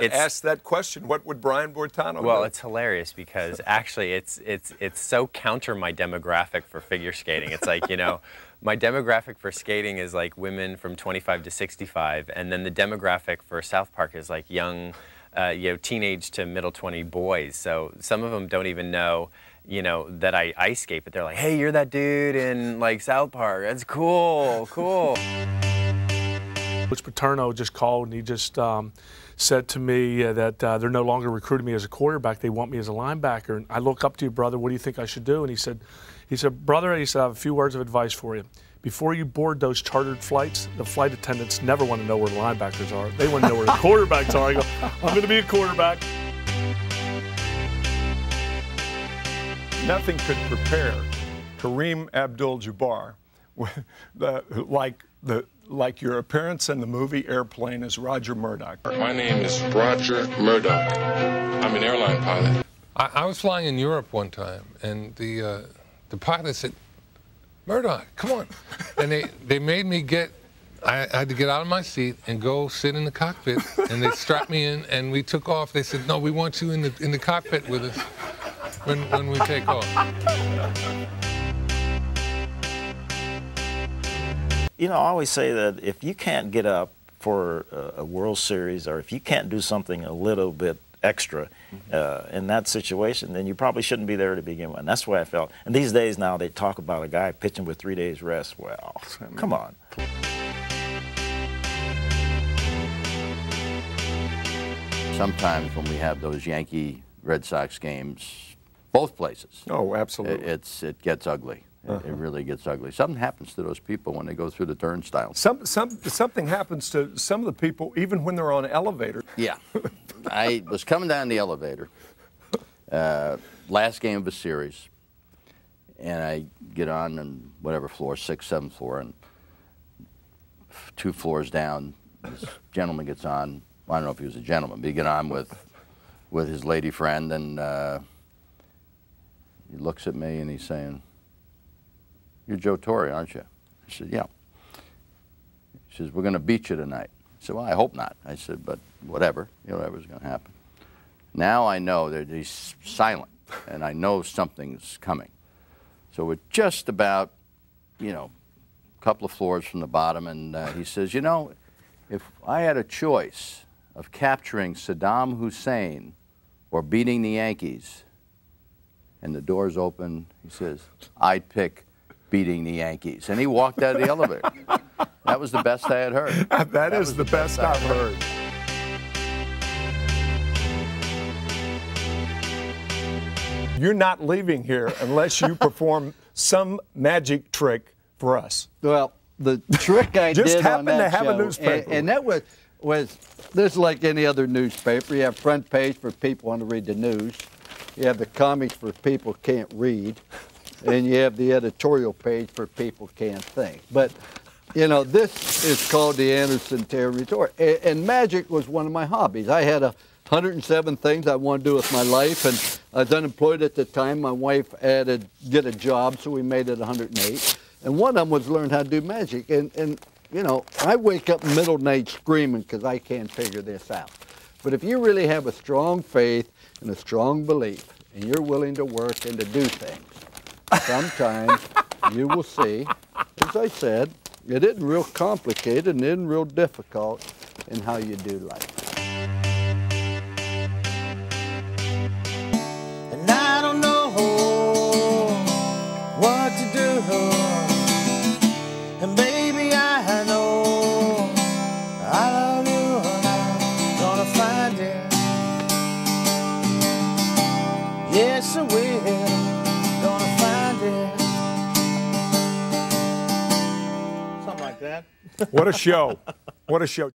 Ask that question. What would Brian Bortano do? Well, it's hilarious because actually it's so counter my demographic for figure skating. It's like, you know, my demographic for skating is like women from 25 to 65, and then the demographic for South Park is like young, you know, teenage to middle 20 boys. So some of them don't even know, you know, that I ice skate, but they're like, hey, you're that dude in like South Park. That's cool, cool. Coach Paterno just called and he just said to me that they're no longer recruiting me as a quarterback. They want me as a linebacker. And I look up to you, brother. What do you think I should do? And he said, brother, he said, I have a few words of advice for you. Before you board those chartered flights, the flight attendants never want to know where the linebackers are. They want to know where the quarterbacks are. I go, I'm going to be a quarterback. Nothing could prepare Kareem Abdul-Jabbar like your appearance in the movie Airplane as Roger Murdoch. My name is Roger Murdoch. I'm an airline pilot. I was flying in Europe one time, and the pilot said, Murdoch, come on. And they made me I had to get out of my seat and go sit in the cockpit, and they strapped me in, and we took off. They said, no, we want you in the cockpit with us when we take off. You know, I always say that if you can't get up for a World Series, or if you can't do something a little bit extra in that situation, then you probably shouldn't be there to begin with. And that's the way I felt. And these days now, they talk about a guy pitching with 3 days rest. Well, come on. Sometimes when we have those Yankee-Red Sox games, both places. Oh, absolutely. It gets ugly. It really gets ugly. Something happens to those people when they go through the turnstile. Something happens to some of the people even when they're on an elevator. Yeah. I was coming down the elevator, last game of a series, and I get on whatever floor, 6th, 7th floor, and 2 floors down, this gentleman gets on. Well, I don't know if he was a gentleman, but he get on with his lady friend, and he looks at me and he's saying, you're Joe Torre, aren't you? I said, yeah. He says, we're going to beat you tonight. I said, well, I hope not. I said, but whatever, you know, whatever's going to happen. Now I know that he's silent, and I know something's coming. So we're just about, you know, a couple of floors from the bottom, and he says, you know, if I had a choice of capturing Saddam Hussein or beating the Yankees, and the door's open, he says, I'd pick beating the Yankees. And he walked out of the elevator. That was the best I had heard. that is the best I've heard. You're not leaving here unless you perform some magic trick for us. Well, the trick I just did happened on that to have show, a newspaper. and that was this is like any other newspaper. You have front page for people who want to read the news. You have the comics for people who can't read. And you have the editorial page for people who can't think. But, you know, this is called the Anderson Terry Resort. And magic was one of my hobbies. I had 107 things I wanted to do with my life, and I was unemployed at the time. My wife had to get a job, so we made it 108. And one of them was learn how to do magic. And you know, I wake up in the middle of the night screaming because I can't figure this out. But if you really have a strong faith and a strong belief, and you're willing to work and to do things, sometimes you will see, as I said, it isn't real complicated and it isn't real difficult in how you do life. And I don't know what to do, and baby I know I love you and I'm gonna find it. Yes I will. What a show. What a show.